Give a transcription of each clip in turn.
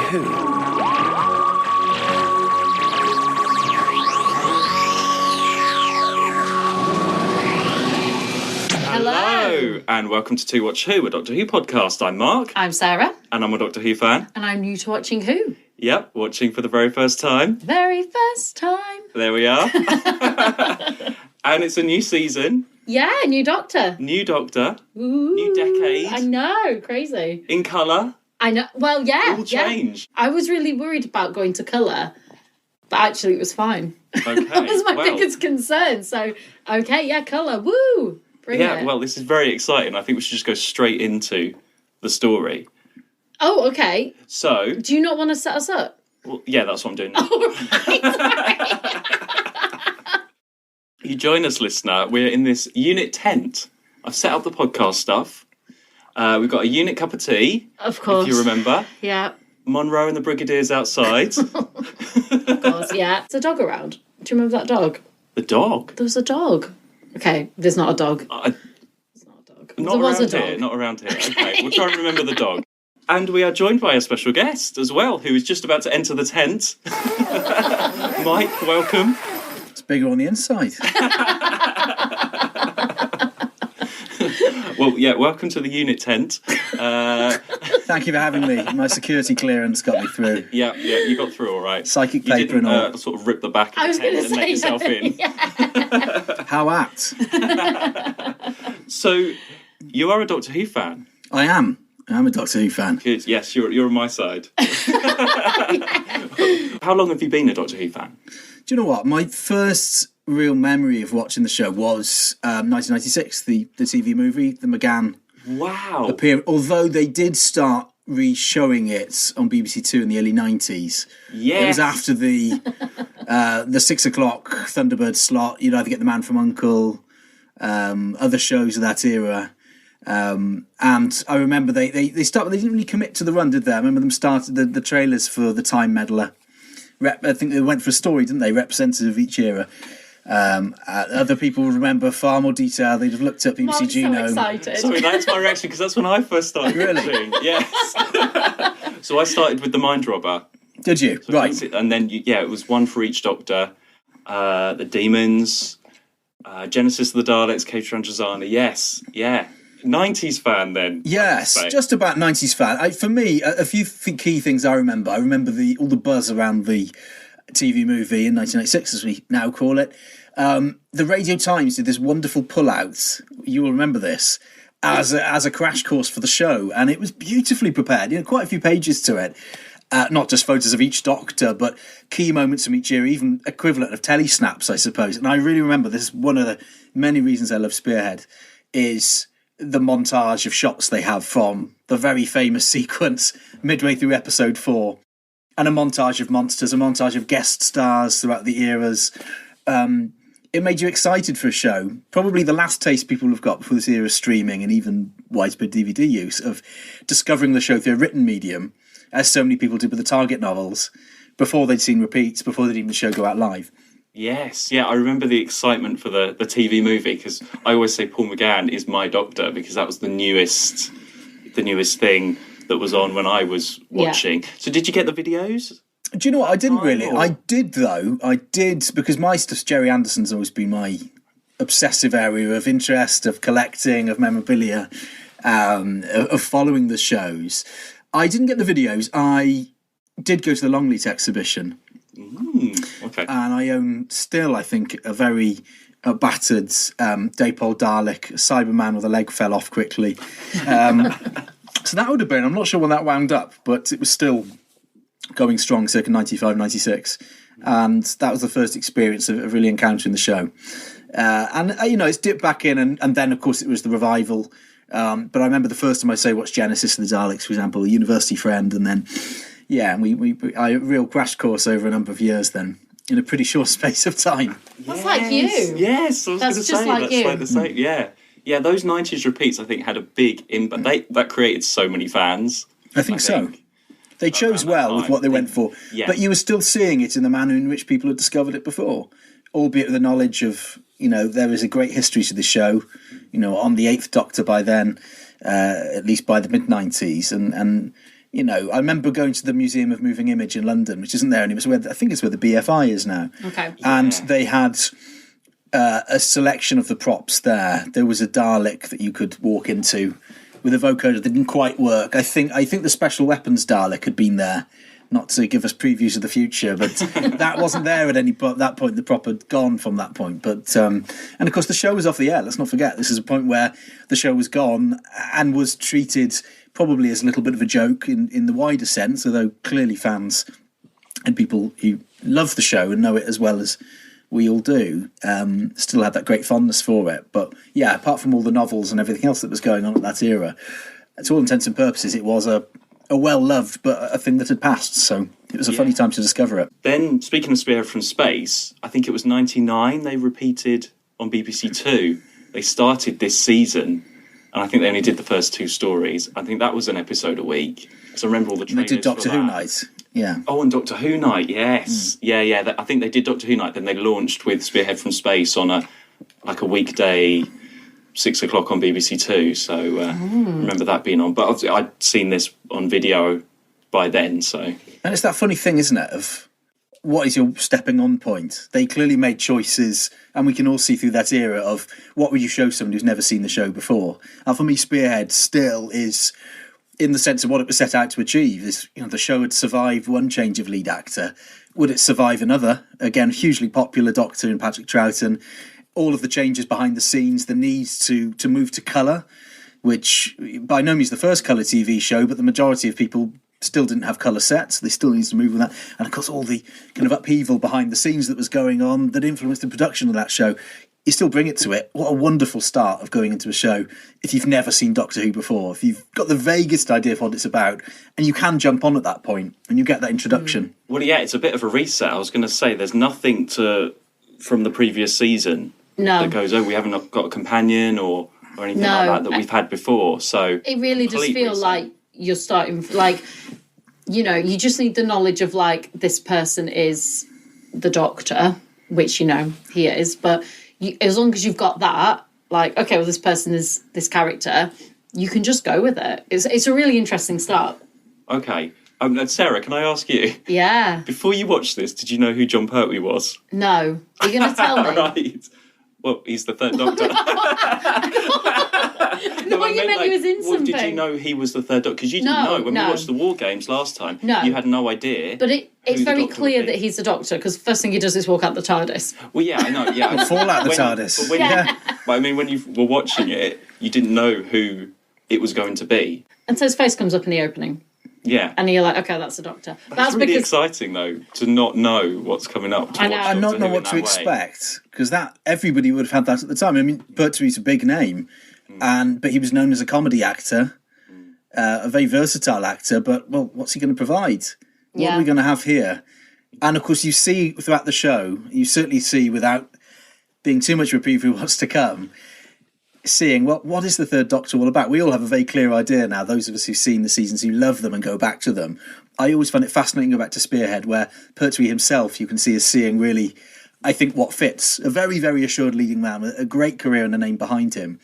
Who? Hello, and welcome to To Watch Who, a Doctor Who podcast. I'm Mark. I'm Sarah. And I'm a Doctor Who fan. And I'm new to watching Who. Yep, watching for the very first time. Very first time. There we are. And it's a new season. Yeah, new Doctor. New Doctor. Ooh, new decade. I know, crazy. In colour. I know, well, yeah. All changed. I was really worried about going to colour, but actually it was fine. Okay. That was my biggest concern. So, okay, yeah, colour, woo. Bring it. Well, this is very exciting. I think we should just go straight into the story. Oh, okay. So... Do you not want to set us up? Well, yeah, that's what I'm doing now. Oh, You join us, listener. We're in this unit tent. I've set up the podcast stuff. We've got a unit cup of tea. Of course. If you remember. Yeah. Monroe and the Brigadier's outside. Of course, yeah. There's a dog around. Do you remember that dog? The dog? There was a dog. Okay, there's not a dog. It's not a dog. Not around here. Not around here. Okay, we'll try and remember the dog. And we are joined by a special guest as well, who is just about to enter the tent. Mike, welcome. It's bigger on the inside. Well, yeah, welcome to the unit tent. Thank you for having me. My security clearance got me through. Yeah, you got through all right. Psychic You paper and all. didn't sort of rip the back of the tent and let yourself in. Yeah. How apt. So, you are a Doctor Who fan? I am a Doctor Who fan. Good. Yes, you're on my side. How long have you been a Doctor Who fan? Do you know what? My first real memory of watching the show was 1996, the TV movie, the McGann. Wow. Although they did start re-showing it on BBC Two in the early 90s. Yes. It was after the 6 o'clock Thunderbird slot. You'd either get The Man from U.N.C.L.E., other shows of that era. And I remember they started. They didn't really commit to the run, did they? I remember them started the trailers for the Time Meddler. I think they went for a story, didn't they? Representative of each era. Other people will remember far more detail. They'd have looked up BBC Mark's Genome. so excited. Sorry, that's my reaction because that's when I first started watching. Yes. So I started with The Mind Robber. Did you? So right. And then, it was one for each Doctor. The Demons, Genesis of the Daleks, Kate Ranjazana. Yes, yeah. 90s fan then. Yes, just about 90s fan. For me, a few key things I remember. I remember all the buzz around the TV movie in 1996, as we now call it. The Radio Times did this wonderful pull-out. You will remember this as a crash course for the show, and it was beautifully prepared. Quite a few pages to it. Not just photos of each Doctor, but key moments from each year, even equivalent of telesnaps, I suppose. And I really remember this is one of the many reasons I love Spearhead is the montage of shots they have from the very famous sequence midway through episode 4, and a montage of monsters, a montage of guest stars throughout the eras. It made you excited for a show. Probably the last taste people have got before this era of streaming and even widespread DVD use of discovering the show through a written medium, as so many people did with the Target novels, before they'd seen repeats, before they'd even the show go out live. Yes, yeah, I remember the excitement for the TV movie because I always say Paul McGann is my Doctor because that was the newest thing that was on when I was watching. Yeah. So did you get the videos? Do you know what? I didn't really. I did, though. I did, because my stuff, Jerry Anderson's always been my obsessive area of interest, of collecting, of memorabilia, of following the shows. I didn't get the videos. I did go to the Longleat exhibition. Okay. And I own still, I think, a very battered Dapol Dalek Cyberman with a leg fell off quickly. So that would have been, I'm not sure when that wound up, but it was still going strong circa 95, 96. And that was the first experience of really encountering the show. And it's dipped back in, and then, of course, it was the revival. But I remember the first time I watched Genesis of the Daleks, for example, a university friend, and then... Yeah, and I real crash course over a number of years then, in a pretty short space of time. That's like you. Yes, I was going to say, like you. Like the same. Yeah, those 90s repeats, I think, had a big impact. That created so many fans. I think so. They chose well with what they went for. Yeah. But you were still seeing it in the manner in which people had discovered it before, albeit with the knowledge of, there is a great history to the show, on the 8th Doctor by then, at least by the mid-90s, and You know, I remember going to the Museum of Moving Image in London, which isn't there, and it was where I think it's where the BFI is now. Okay. And they had a selection of the props there. There was a Dalek that you could walk into with a vocoder that didn't quite work. I think the special weapons Dalek had been there, not to give us previews of the future, but that wasn't there at that point. The prop had gone from that point. But and of course the show was off the air. Let's not forget, this is a point where the show was gone and was treated probably as a little bit of a joke in the wider sense, although clearly fans and people who love the show and know it as well as we all do still had that great fondness for it. But yeah, apart from all the novels and everything else that was going on at that era, to all intents and purposes, it was a well-loved but a thing that had passed. So it was a funny time to discover it. Then, speaking of Spearhead from Space, I think it was 99, they repeated on BBC Two. They started this season, and I think they only did the first 2 stories. I think that was an episode a week. So I remember all the trailers. They did Doctor for Who that. Night. Yeah. Oh, and Doctor Who Night, yes. Yeah. I think they did Doctor Who Night, then they launched with Spearhead from Space on a weekday, 6 o'clock on BBC Two. So remember that being on. But obviously I'd seen this on video by then, so... And it's that funny thing, isn't it, of what is your stepping on point? They clearly made choices, and we can all see through that era of what would you show someone who's never seen the show before. And for me, Spearhead still is, in the sense of what it was set out to achieve, is, you know, the show had survived one change of lead actor. Would it survive another? Again, hugely popular Doctor in Patrick Troughton. All of the changes behind the scenes, the need to move to colour, which by no means the first colour TV show, but the majority of people still didn't have colour sets. They still needed to move with that. And of course, all the kind of upheaval behind the scenes that was going on that influenced the production of that show. You still bring it to it. What a wonderful start of going into a show if you've never seen Doctor Who before, if you've got the vaguest idea of what it's about, and you can jump on at that point and you get that introduction. Well, yeah, it's a bit of a reset. I was going to say, there's nothing from the previous season that goes, we haven't got a companion or anything like that we've had before. So it really does feel reset. like you're starting, like, you know, you just need the knowledge of, like, this person is the Doctor, which, you know, he is, but as long as you've got that, like, okay, well, this person is this character, you can just go with it. It's a really interesting start. Okay. Sarah, can I ask you? Yeah. Before you watched this, did you know who John Pertwee was? No. Are you going to tell me? Right. Well, he's the third Doctor. No, you meant he was in something. Did you know he was the third Doctor? Because you didn't know. When we watched the War Games last time, you had no idea. But it's very clear that he's the Doctor, because the first thing he does is walk out the TARDIS. Well, yeah, I know. Yeah, Fall out the TARDIS. But I mean, when you were watching it, you didn't know who it was going to be. And so his face comes up in the opening. Yeah. And you're like, okay, that's the Doctor. That's really exciting, though, to not know what's coming up. I know. And not know what to expect, because that everybody would have had that at the time. I mean, Pertwee's a big name, but he was known as a comedy actor, a very versatile actor. But, well, what's he going to provide? What are we going to have here? And, of course, you see throughout the show, you certainly see, without being too much of a preview of what's to come, seeing what is the third Doctor all about. We all have a very clear idea now, those of us who've seen the seasons, who love them and go back to them. I always find it fascinating to go back to Spearhead, where Pertwee himself, you can see, is seeing really, I think, what fits. A very, very assured leading man with a great career and a name behind him.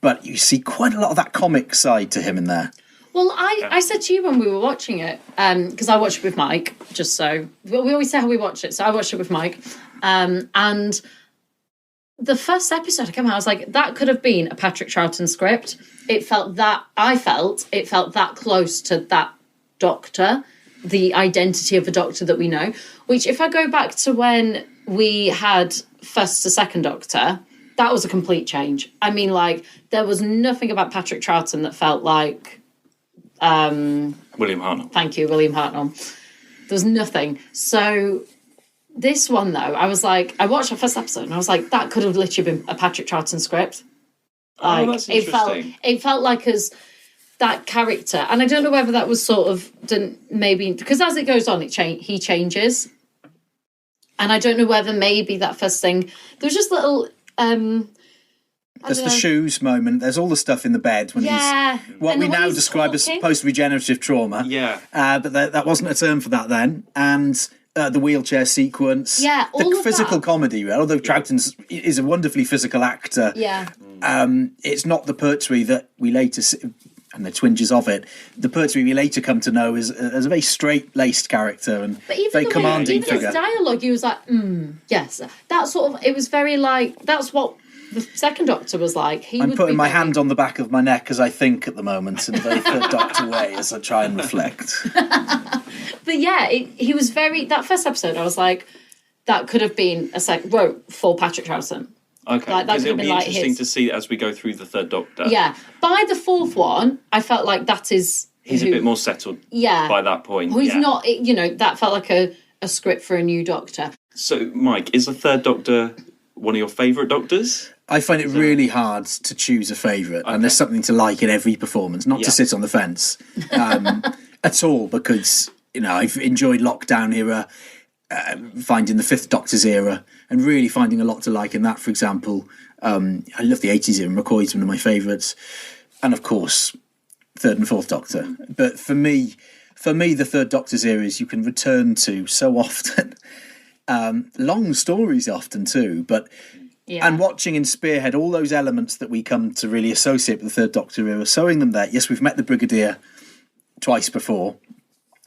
But you see quite a lot of that comic side to him in there. Well, I said to you when we were watching it, because I watched it with Mike, just so... We always say how we watch it, so I watched it with Mike. And the first episode I came out, I was like, that could have been a Patrick Troughton script. I felt that close to that Doctor, the identity of a Doctor that we know. Which, if I go back to when we had first to second Doctor, that was a complete change. I mean, like, there was nothing about Patrick Troughton that felt like... William Hartnell. Thank you, William Hartnell. There was nothing. So... This one, though, I was like, I watched the first episode and I was like, that could have literally been a Patrick Troughton script. Like, that's interesting. It felt like as that character, and I don't know whether that was sort of maybe because as it goes on, he changes, and I don't know whether maybe that first thing there's just little. There's the shoes moment. There's all the stuff in the bed when he's what we now describe as post-regenerative trauma. Yeah, but that wasn't a term for that then, and. The wheelchair sequence, all the of physical that. comedy. Although Troughton is a wonderfully physical actor, it's not the Pertwee that we later see. and the twinges of it. The Pertwee we later come to know as a very straight-laced character and very commanding figure. Even his dialogue, he was like, yes. That sort of, it was very like, that's what the second Doctor was like. I'm putting my hand on the back of my neck as I think at the moment in a very Third Doctor way as I try and reflect. But yeah, he was very, that first episode, I was like, that could have been wrote for Patrick Troughton. Okay, because it'll be interesting to see as we go through the Third Doctor. Yeah, by the fourth one, I felt like that is... He's a bit more settled by that point. He's not, that felt like a script for a new Doctor. So, Mike, is the Third Doctor one of your favourite Doctors? I find it really hard to choose a favourite, and there's something to like in every performance, not to sit on the fence at all, because, I've enjoyed Lockdown era, finding the Fifth Doctor's era, and really finding a lot to like in that. For example, I love the 80s era. McCoy's one of my favourites, and of course Third and Fourth Doctor. But for me the Third Doctor's eras you can return to so often. Long stories often too, but and watching in Spearhead all those elements that we come to really associate with the Third Doctor era, sewing them there. Yes, we've met the Brigadier twice before.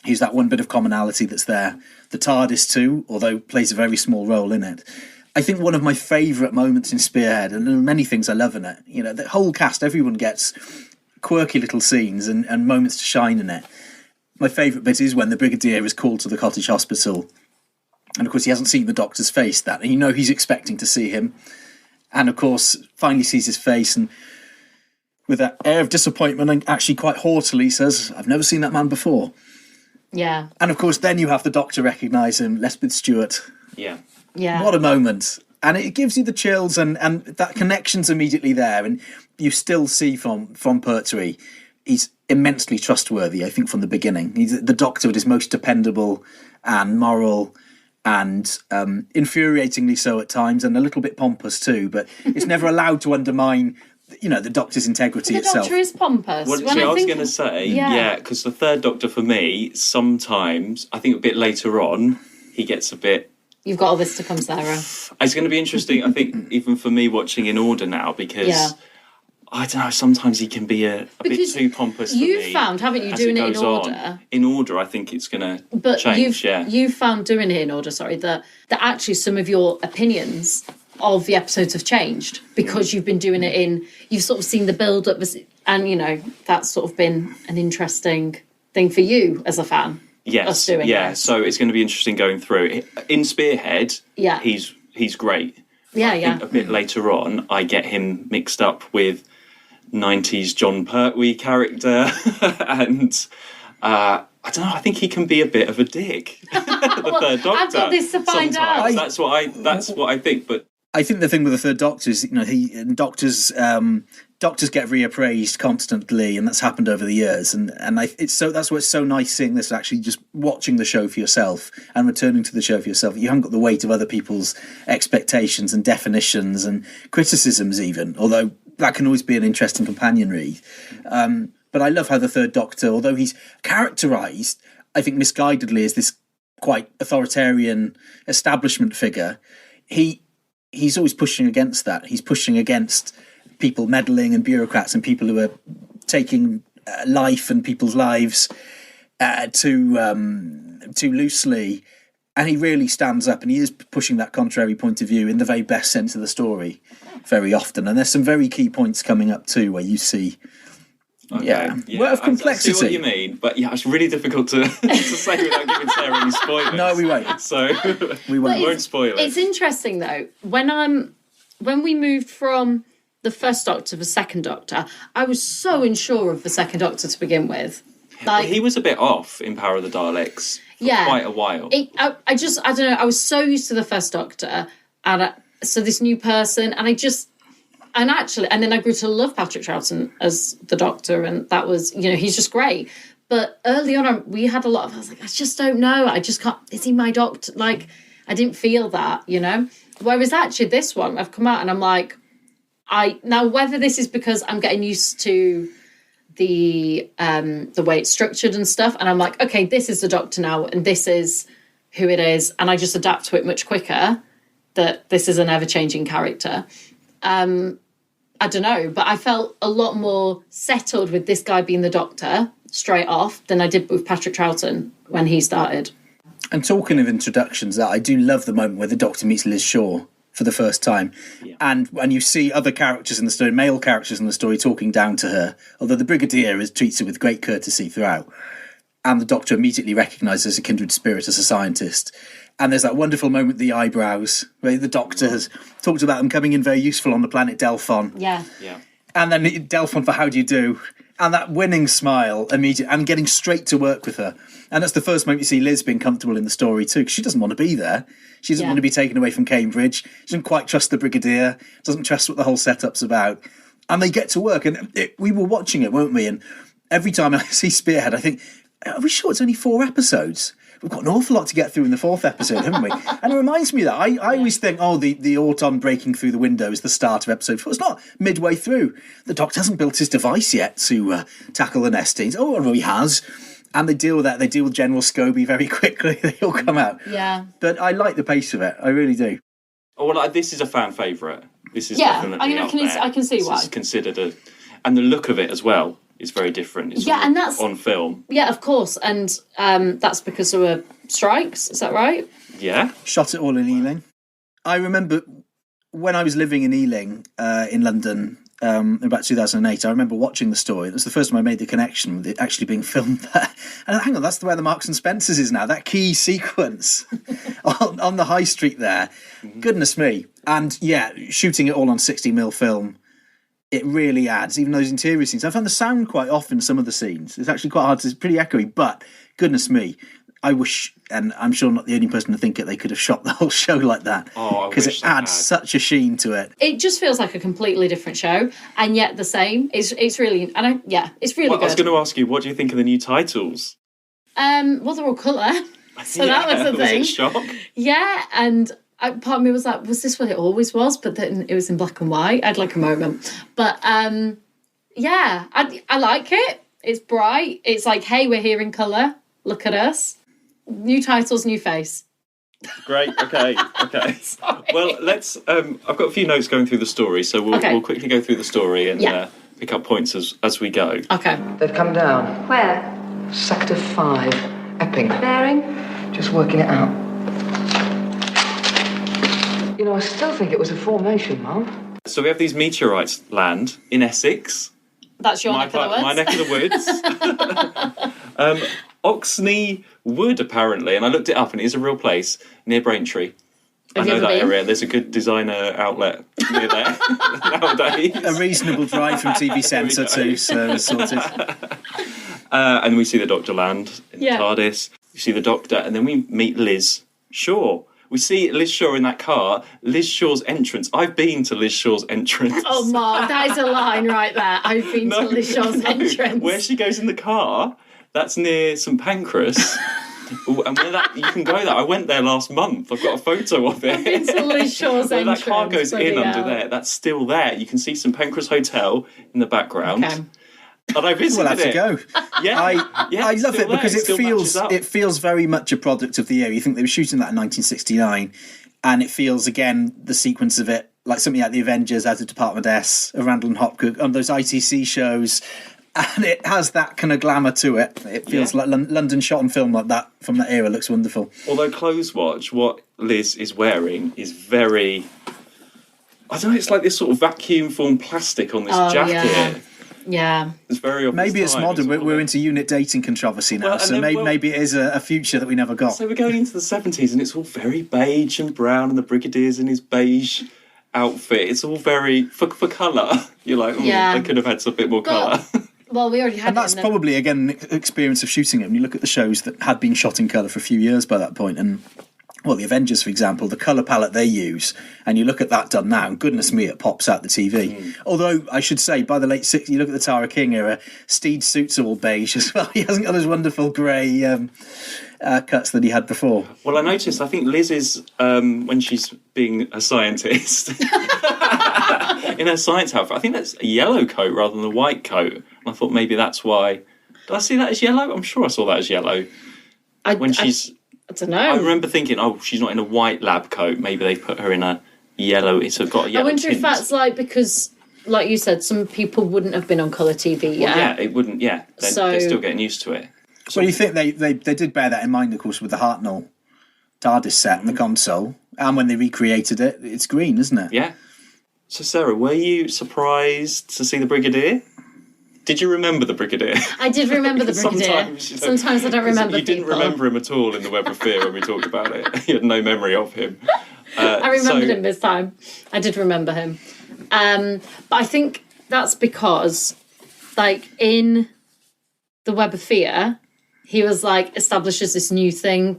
He's that one bit of commonality that's there. The TARDIS too, although plays a very small role in it. I think one of my favourite moments in Spearhead, and there are many things I love in it, the whole cast, everyone gets quirky little scenes and moments to shine in it. My favourite bit is when the Brigadier is called to the cottage hospital, and of course he hasn't seen the Doctor's face, and he's expecting to see him, and of course finally sees his face, and with that air of disappointment and actually quite haughtily says, "I've never seen that man before." Yeah. And of course then you have the Doctor recognise him, Lespeth Stewart. Yeah. What a moment. And it gives you the chills, and that connection's immediately there, and you still see from Pertwee, he's immensely trustworthy, I think, from the beginning. He's the Doctor at his most dependable and moral and infuriatingly so at times, and a little bit pompous too, but it's never allowed to undermine the Doctor's integrity itself. The Doctor is pompous. Well, I was going to say, because the Third Doctor for me, sometimes, I think a bit later on, he gets a bit... You've got all this to come, Sarah. It's going to be interesting, I think, even for me watching in order now, because... I don't know, sometimes he can be a bit too pompous for me. You've found, haven't you, doing it in order? In order, I think it's going to change, you've found doing it in order, that actually some of your opinions of the episodes have changed because you've been doing it you've sort of seen the build-up, and, that's sort of been an interesting thing for you as a fan. Yes, so it's going to be interesting going through. In Spearhead, he's great. I think a bit later on, I get him mixed up with 90s John Pertwee character, and I don't know. I think he can be a bit of a dick. The Third Doctor. I've got this to find out. That's what I think. But I think the thing with the Third Doctor is, doctors get reappraised constantly, and that's happened over the years. And that's why it's so nice seeing this, actually just watching the show for yourself and returning to the show for yourself. You haven't got the weight of other people's expectations and definitions and criticisms, even, although that can always be an interesting companion read. But I love how the Third Doctor, although he's characterised, I think misguidedly, as this quite authoritarian establishment figure, he's always pushing against that. He's pushing against people meddling and bureaucrats and people who are taking life and people's lives too loosely. And he really stands up, and he is pushing that contrary point of view in the very best sense of the story very often. And there's some very key points coming up too where you see well, of complexity. I see what you mean, but it's really difficult to say without giving Sarah any spoilers. No, we won't. So we won't spoil it. It's interesting though, when we moved from the First Doctor to the Second Doctor, I was so unsure of the Second Doctor to begin with. He was a bit off in Power of the Daleks for quite a while. I don't know, I was so used to the First Doctor, and so this new person, and then I grew to love Patrick Troughton as the Doctor, and that was, he's just great. But early on, we had a lot of, I was like, I just don't know. I just can't, is he my Doctor? Like, I didn't feel that, Whereas actually this one, I've come out and I'm like, now whether this is because I'm getting used to the way it's structured and stuff, and I'm like, okay, this is the Doctor now, and this is who it is, and I just adapt to it much quicker, that this is an ever-changing character. I don't know, but I felt a lot more settled with this guy being the Doctor straight off than I did with Patrick Troughton when he started. And talking of introductions, I do love the moment where the Doctor meets Liz Shaw for the first time. Yeah. And when you see other characters in the story, male characters in the story, talking down to her, although the Brigadier treats her with great courtesy throughout. And the Doctor immediately recognises a kindred spirit as a scientist. And there's that wonderful moment, the eyebrows, where the Doctor has talked about them coming in very useful on the planet Delphon. Yeah. And then Delphon for how do you do? And that winning smile immediately, and getting straight to work with her. And that's the first moment you see Liz being comfortable in the story too, because she doesn't want to be there. She doesn't want to be taken away from Cambridge. She doesn't quite trust the Brigadier, doesn't trust what the whole setup's about. And they get to work. And we were watching it, weren't we? And every time I see Spearhead, I think, are we sure it's only 4 episodes? We've got an awful lot to get through in the 4th episode, haven't we? And it reminds me of that. I always think, the Auton breaking through the window is the start of episode 4. It's not midway through. The Doctor hasn't built his device yet to tackle the nestings. Oh, well, he has. And they deal with that. They deal with General Scobie very quickly. They all come out. Yeah. But I like the pace of it. I really do. Oh, well, this is a fan favourite. This is definitely I can see why. This is considered and the look of it as well is very different. It's and that's on film. Yeah, of course, and that's because there were strikes. Is that right? Yeah. Shot it all in Ealing. I remember when I was living in Ealing, in London, in about 2008. I remember watching the story. It was the first time I made the connection with it actually being filmed there. And hang on, that's where the Marks and Spencers is now. That key sequence on the high street there. Mm-hmm. Goodness me. And shooting it all on 60mm film. It really adds, even those interior scenes. I found the sound quite off in some of the scenes. It's actually quite hard. It's pretty echoey, but goodness me, I wish, and I'm sure I'm not the only person to think it, they could have shot the whole show like that. Because it adds such a sheen to it. It just feels like a completely different show, and yet the same. It's really, it's really good. I was going to ask you, what do you think of the new titles? Well, they're all colour, so that was the thing. Was it a shock? Yeah, and part of me was like, was this what it always was? But then it was in black and white. I had like a moment. But I like it. It's bright. It's like, hey, we're here in colour. Look at us. New titles, new face. Great. Okay. Well, let's. I've got a few notes going through the story, so we'll quickly go through the story and pick up points as we go. Okay. They've come down. Where? Sector 5, Epping. Bearing? Just working it out. You know, I still think it was a formation, Mum. So we have these meteorites land in Essex. That's your neck of the woods. My neck of the woods. Oxney Wood, apparently, and I looked it up, and it is a real place near Braintree. I know that area. There's a good designer outlet near there nowadays. A reasonable drive from TV Centre too, so it's sorted. And we see the Doctor land in the TARDIS. We see the Doctor, and then we meet Liz Shaw. We see Liz Shaw in that car. Liz Shaw's entrance. I've been to Liz Shaw's entrance. Oh, Mark, that is a line right there. I've been to Liz Shaw's entrance. Where she goes in the car, that's near St Pancras. And where you can go there. I went there last month. I've got a photo of it. I've been to Liz Shaw's entrance. That car goes in under there. That's still there. You can see St Pancras Hotel in the background. Okay. And I visited we'll have to go. I love it because it feels very much a product of the era. You think they were shooting that in 1969, and it feels again the sequence of it like something like the Avengers out of Department S, of Randall and Hopgood on those ITC shows, and it has that kind of glamour to it. It feels like London shot on film like that from that era. Looks wonderful. Although Clothes Watch, what Liz is wearing is very, I don't know, it's like this sort of vacuum formed plastic on this jacket. Yeah. It's very maybe it's modern. We're into unit dating controversy now, so maybe it is a future that we never got. So we're going into the 70s and it's all very beige and brown, and the Brigadier's in his beige outfit. It's all very, for colour, you're like, they could have had a bit more colour. Well, we already had and that's probably, again, an experience of shooting it. When you look at the shows that had been shot in colour for a few years by that point, and the Avengers, for example, the colour palette they use, and you look at that done now, and goodness me, it pops out the TV. Although, I should say, by the late 60s, you look at the Tara King era, Steed's suits are all beige as well. He hasn't got those wonderful grey cuts that he had before. Well, I noticed, I think Liz is, when she's being a scientist, in her science outfit, I think that's a yellow coat rather than a white coat. And I thought maybe that's why. Did I see that as yellow? I'm sure I saw that as yellow. I don't know. I remember thinking, she's not in a white lab coat. Maybe they've put her in a yellow. It's got a yellow I wonder tint. if that's like because like you said, some people wouldn't have been on colour TV yet. Well, yeah, it wouldn't. Yeah, they're still getting used to it. So you think they did bear that in mind, of course, with the Hartnell TARDIS set and the console, and when they recreated it, it's green, isn't it? Yeah. So, Sarah, were you surprised to see the Brigadier? Did you remember the Brigadier? I did remember the Brigadier. Sometimes I don't remember You didn't remember him at all in the Web of Fear when we talked about it. You had no memory of him. I remembered him this time. I did remember him. But I think that's because, like, in the Web of Fear, he was, like, establishes this new thing.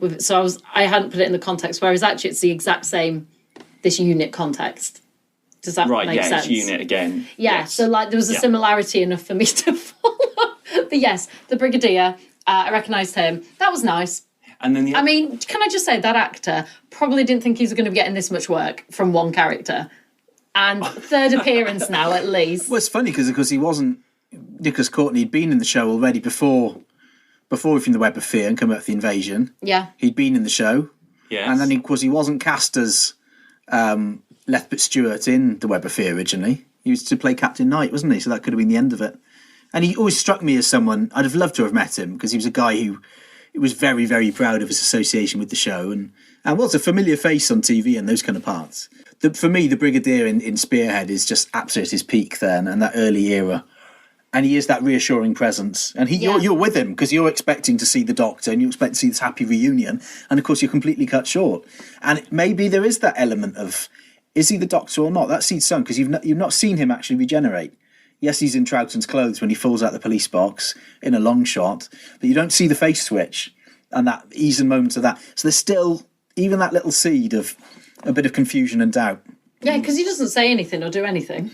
I hadn't put it in the context, whereas actually it's the exact same, this unit context. Does that make sense? Right, yeah, it's unit again. Yeah, yes. So, like, there was a similarity enough for me to follow. But yes, the Brigadier, I recognised him. That was nice. And then I mean, can I just say, that actor probably didn't think he was going to be getting this much work from one character. And third appearance now, at least. Well, it's funny because he wasn't... Nicholas Courtney had been in the show already before from the Web of Fear and come out with the Invasion. Yeah. He'd been in the show. Yes. And then, of course, he wasn't cast as Lethbridge Stewart in the Web of Fear originally. He was to play Captain Knight, wasn't he? So that could have been the end of it. And he always struck me as someone... I'd have loved to have met him because he was a guy who was very, very proud of his association with the show and was a familiar face on TV and those kind of parts. For me, the Brigadier in Spearhead is just absolutely at his peak then and that early era. And he is that reassuring presence. And you're with him because you're expecting to see the Doctor and you expect to see this happy reunion. And, of course, you're completely cut short. And maybe there is that element of, is he the Doctor or not? That seed's sown because you've not seen him actually regenerate. Yes, he's in Troughton's clothes when he falls out the police box in a long shot, but you don't see the face switch and that ease and moments of that. So there's still even that little seed of a bit of confusion and doubt. Yeah, because he doesn't say anything or do anything.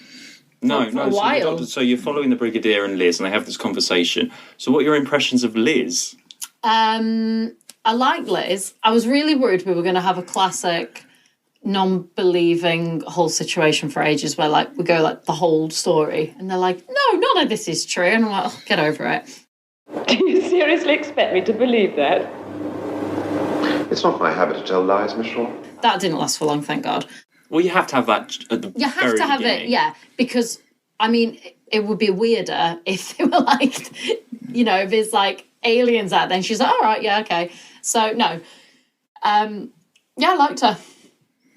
No. For a while. So you're following the Brigadier and Liz, and they have this conversation. So what are your impressions of Liz? I like Liz. I was really worried we were going to have a classic non-believing whole situation for ages where, like, we go, like, the whole story. And they're like, no, none of this is true. And I'm like, oh, get over it. Do you seriously expect me to believe that? It's not my habit to tell lies, Miss Shaw. That didn't last for long, thank God. Well, you have to have that at the You have very to have beginning. it, yeah, because, I mean, it would be weirder if they were like, you know, if there's like aliens out there and she's like, all right, yeah, okay. So, no. Yeah, I liked her.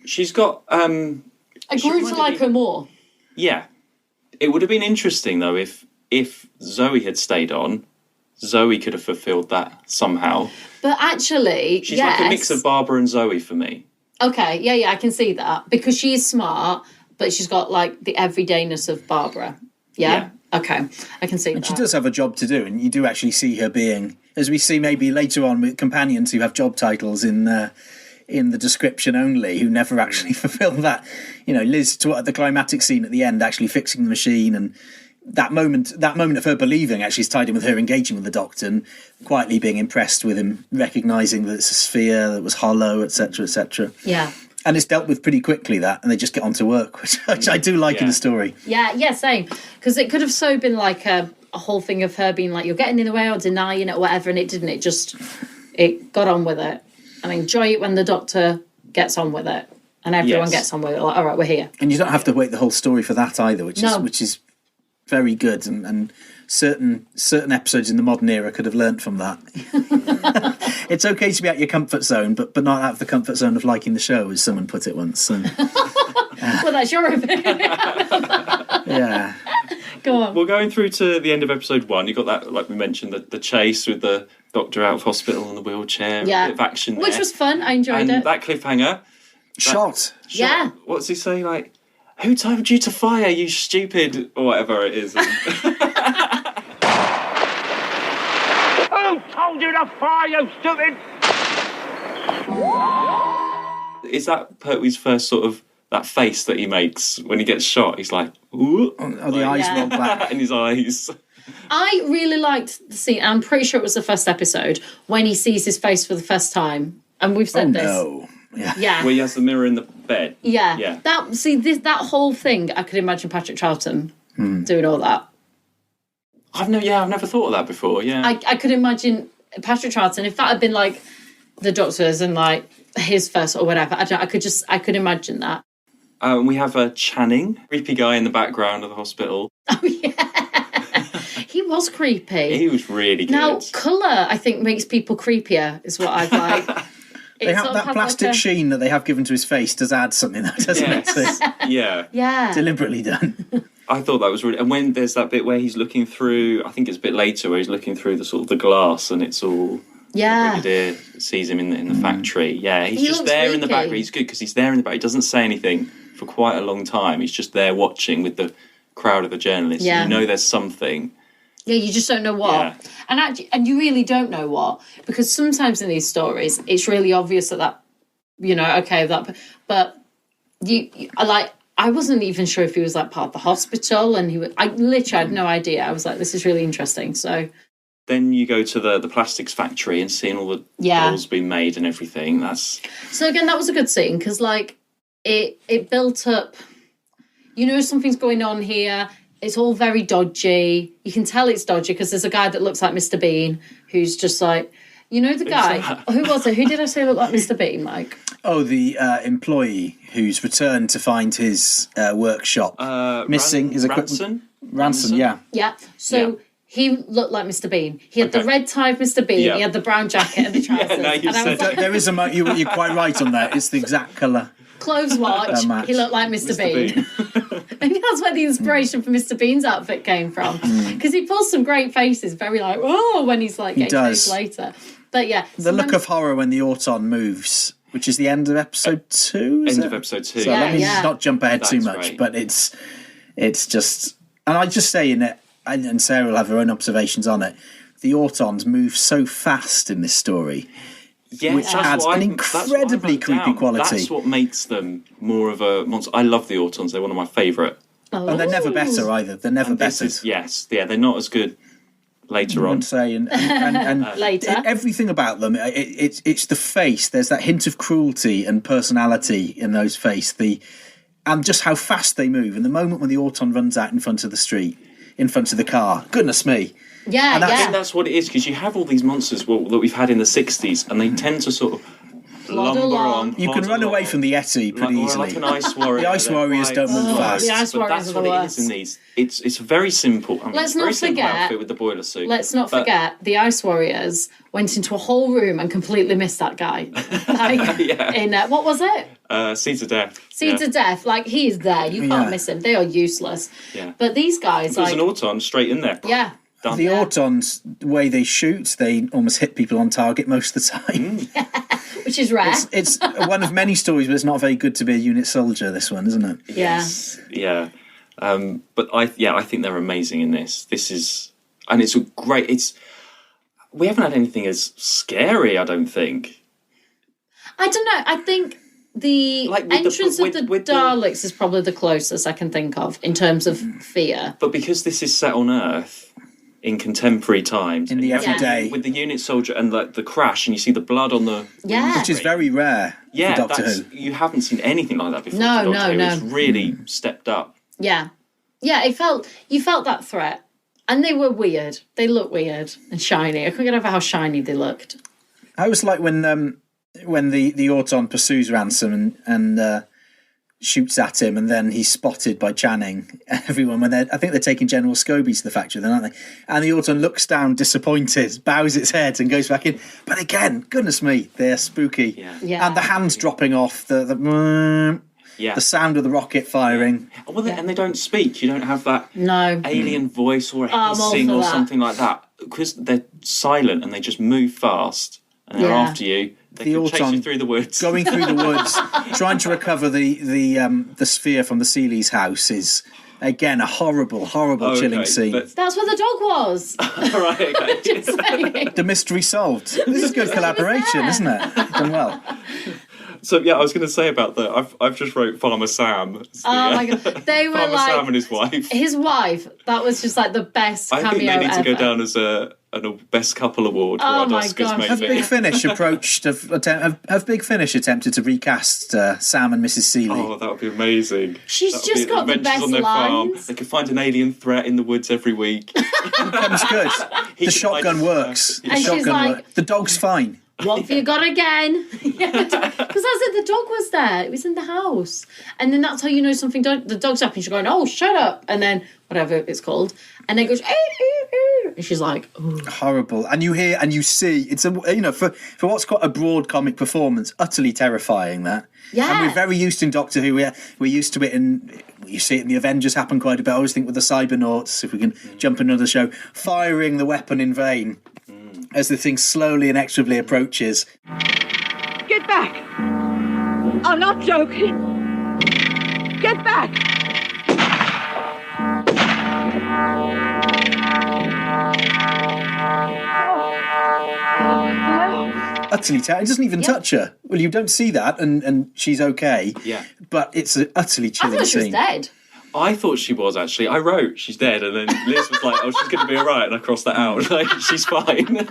She's got... I grew to like her more. Yeah. It would have been interesting, though, if Zoe had stayed on. Zoe could have fulfilled that somehow. But actually, She's like a mix of Barbara and Zoe for me. Okay, yeah, I can see that. Because she's smart, but she's got, like, the everydayness of Barbara. Yeah? Okay, I can see that. And she does have a job to do, and you do actually see her being, as we see maybe later on with companions who have job titles in the description only, who never actually fulfil that. You know, Liz, at the climatic scene at the end, actually fixing the machine, and that moment of her believing actually is tied in with her engaging with the Doctor and quietly being impressed with him, recognising that it's a sphere that was hollow, etc., etc. Yeah. And it's dealt with pretty quickly, that, and they just get on to work, which I do like in the story. Yeah, same. Because it could have so been like a whole thing of her being like, you're getting in the way or denying it or whatever, and it didn't. It got on with it. And I enjoy it when the Doctor gets on with it and everyone gets on with it. Like, all right, we're here. And you don't have to wait the whole story for that either, which is very good, and certain episodes in the modern era could have learnt from that. It's okay to be out your comfort zone, but not out of the comfort zone of liking the show, as someone put it once. So. Well, that's your opinion. Yeah. Go on. Well, going through to the end of episode 1, you got that, like we mentioned, the chase with the Doctor out of hospital in the wheelchair, a bit of action there. Which was fun, I enjoyed it. And that cliffhanger. Shot. Yeah. What's he say, like, who told you to fire, you stupid, or whatever it is. Who told you to fire, you stupid? Is that Pertwee's first sort of, that face that he makes when he gets shot? He's like, ooh. Oh, the eyes roll back. In his eyes. I really liked the scene. I'm pretty sure it was the first episode when he sees his face for the first time. And we've said this. No. Yeah. Where he has the mirror in the bed. Yeah. That whole thing, I could imagine Patrick Troughton doing all that. I've never thought of that before, yeah. I could imagine Patrick Troughton, if that had been like the Doctor's and like his first or whatever, I could imagine that. We have a Channing, creepy guy in the background of the hospital. Oh, yeah. He was creepy. He was really good. Now, colour, I think, makes people creepier, is what I'd like. They have that plastic sheen that they have given to his face does add something, though, doesn't it? Yeah. Yeah. Deliberately done. I thought that was really... And when there's that bit where he's looking through... I think it's a bit later where he's looking through the sort of the glass and it's all... Yeah. The Brigadier sees him in the factory. Yeah, he's He just looks there in the freaky. background. He's good because he's there in the back. He doesn't say anything for quite a long time. He's just there watching with the crowd of the journalists. Yeah. You know there's something. Yeah, you just don't know what. Yeah. And you really don't know what. Because sometimes in these stories, it's really obvious that you know, okay, but I wasn't even sure if he was like part of the hospital, and I literally had no idea. I was like, this is really interesting. So then you go to the plastics factory and seeing all the dolls being made and everything. So again, that was a good scene because like it built up. You know, something's going on here. It's all very dodgy. You can tell it's dodgy because there's a guy that looks like Mr. Bean who's just like, you know, the guy. Who was it? Who did I say looked like Mr. Bean, Mike? Oh, the employee who's returned to find his workshop missing his equipment. Ransom, yeah. Yeah. So he looked like Mr. Bean. He had the red tie of Mr. Bean. Yeah. He had the brown jacket and the trousers. There is you're quite right on that. It's the exact colour. Clothes watch. He looked like Mr. Bean. Maybe that's where the inspiration for Mr. Bean's outfit came from. Because he pulls some great faces, very like, oh, when he's like getting chased later. But yeah. The look of horror when the Auton moves, which is the end of episode 2. End of episode 2. So let me not jump ahead too much, right. but it's just, and I just say in it, and Sarah will have her own observations on it. The Autons move so fast in this story. Yeah, which adds an incredibly creepy quality. That's what makes them more of a monster. I love the Autons. They're one of my favourite. And they're never better either. They're never better. Yes, yeah, they're not as good later on. Say, and later. Everything about them, it's the face. There's that hint of cruelty and personality in those face. And just how fast they move. And the moment when the Auton runs out in front of the street, in front of the car, goodness me. Yeah, and I think that's what it is, because you have all these monsters that we've had in the 60s, and they tend to sort of lumber on. You can run away from the Yeti pretty easily. Like an ice warrior. The ice warriors don't move fast. The ice warriors are the worst. It is in these. It's very simple. Let's not forget outfit with the boiler suit. Let's not forget the ice warriors went into a whole room and completely missed that guy. Like, in what was it? Seeds of Death. Seeds of Death. Like, he is there. You can't miss him. They are useless. Yeah. But these guys, there's an Auton straight in there. Yeah. Done. The Autons, the way they shoot, they almost hit people on target most of the time. Which is rare. It's one of many stories, but it's not very good to be a unit soldier, this one, isn't it? Yes. Yeah. But I think they're amazing in this. And it's a great, we haven't had anything as scary, I don't think. I don't know. I think the entrance of the Daleks is probably the closest I can think of in terms of fear. But because this is set on Earth in contemporary times, in the everyday, with the unit soldier and the crash, and you see the blood on the which is very rare. Yeah, for Doctor Who. You haven't seen anything like that before. No. It's really stepped up. Yeah, you felt that threat, and they were weird. They looked weird and shiny. I couldn't get over how shiny they looked. I was like when the Auton pursues Ransom and shoots at him, and then he's spotted by Channing. Everyone, I think they're taking General Scobie to the factory, then, aren't they? And the Auton looks down, disappointed, bows its head, and goes back in. But again, goodness me, they're spooky. Yeah. And the hands dropping off, the sound of the rocket firing. Yeah. Well, and they don't speak. You don't have that alien voice or a hissing or something like that, because they're silent and they just move fast and they're after you. They can chase you through the woods. Going through the woods, trying to recover the sphere from the Seeley's house is, again, a horrible, chilling scene. That's where the dog was. Right, okay. Just saying. The mystery solved. This is good collaboration, isn't it? Done well. So I was going to say about I've just wrote Farmer Sam. Oh my god, they were Farmer like Sam and his wife. His wife. That was just like the best cameo I think they need ever. to go down as a best couple award for our Oscars. Maybe. Have Big Finish attempted to recast Sam and Mrs. Seeley? Oh, that would be amazing. She's just got the best on their lines. Farm. They could find an alien threat in the woods every week. Becomes good. The shotgun works. And she's like, the dog's fine. What have you got again? Yeah, because that's it. The dog was there. It was in the house, and then that's how you know something. The dog's up, and she's going, "Oh, shut up!" And then whatever it's called, and then it goes, and she's like, "Ooh." Horrible. And you hear and you see. It's for what's got a broad comic performance, utterly terrifying. That. Yeah. And we're very used to in Doctor Who. We're used to it, and you see it in the Avengers happen quite a bit. I always think with the Cybernauts, if we can jump another show, firing the weapon in vain. As the thing slowly and inexorably approaches. Get back! I'm not joking. Get back! Utterly terrible. It doesn't even touch her. Well, you don't see that, and she's okay. Yeah. But it's an utterly chilling I thought she was scene. dead. I thought she was, actually. I wrote, she's dead, and then Liz was like, oh, she's going to be all right, and I crossed that out. Like, she's fine. Well,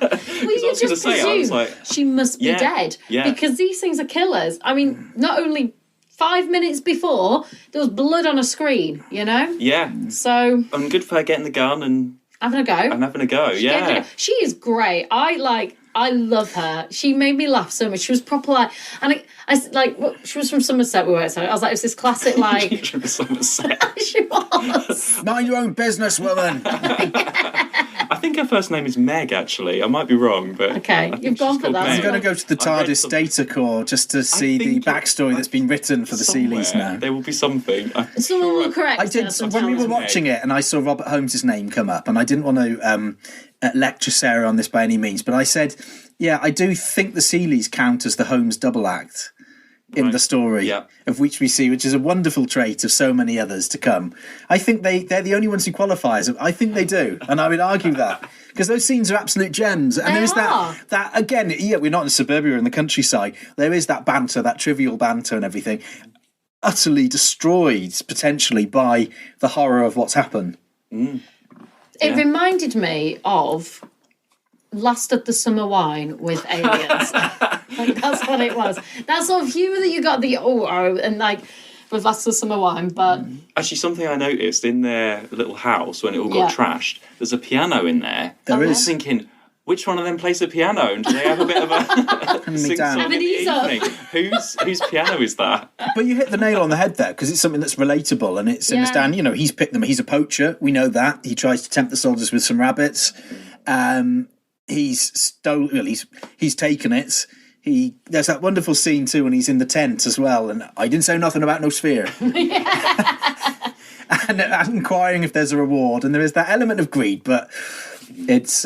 you just presume she must be dead. Yeah. Because these things are killers. I mean, not only 5 minutes before, there was blood on a screen, you know? Yeah. So... And good for her getting the gun and... Having a go. And having a go, yeah. She is great. I love her. She made me laugh so much. She was proper like, and she was from Somerset. We were so I was like, it's this classic like. From Somerset. She was. Mind your own business, woman. I think her first name is Meg. Actually, I might be wrong, but okay, you've gone for that. I'm going to go to the TARDIS data core just to see the backstory that's been written for the Seeleys now. There will be something. Someone will correct. I did when we were watching it, and I saw Robert Holmes' name come up, and I didn't want to lecture Sarah on this by any means, but I said, yeah, I do think the Seeleys count as the Holmes double act in the story, of which we see, which is a wonderful trait of so many others to come. I think they're the only ones who qualify. I think they do, and I would argue that. Because those scenes are absolute gems. And there is that again, we're not in suburbia, in the countryside. There is that banter, that trivial banter and everything, utterly destroyed, potentially, by the horror of what's happened. It reminded me of Last of the Summer Wine with aliens. That's what it was. That sort of humour that you got, and like with Last of the Summer Wine, but... Actually, something I noticed in their little house when it all got trashed, there's a piano in there. There is. I was thinking, which one of them plays the piano? And do they have a bit of a sing-song in the evening? Whose piano is that? But you hit the nail on the head there, because it's something that's relatable, and it's understand. He's picked them. He's a poacher. We know that. He tries to tempt the soldiers with some rabbits. He's taken it. There's that wonderful scene too when he's in the tent as well, and I didn't say nothing about no sphere. and inquiring if there's a reward, and there is that element of greed, but it's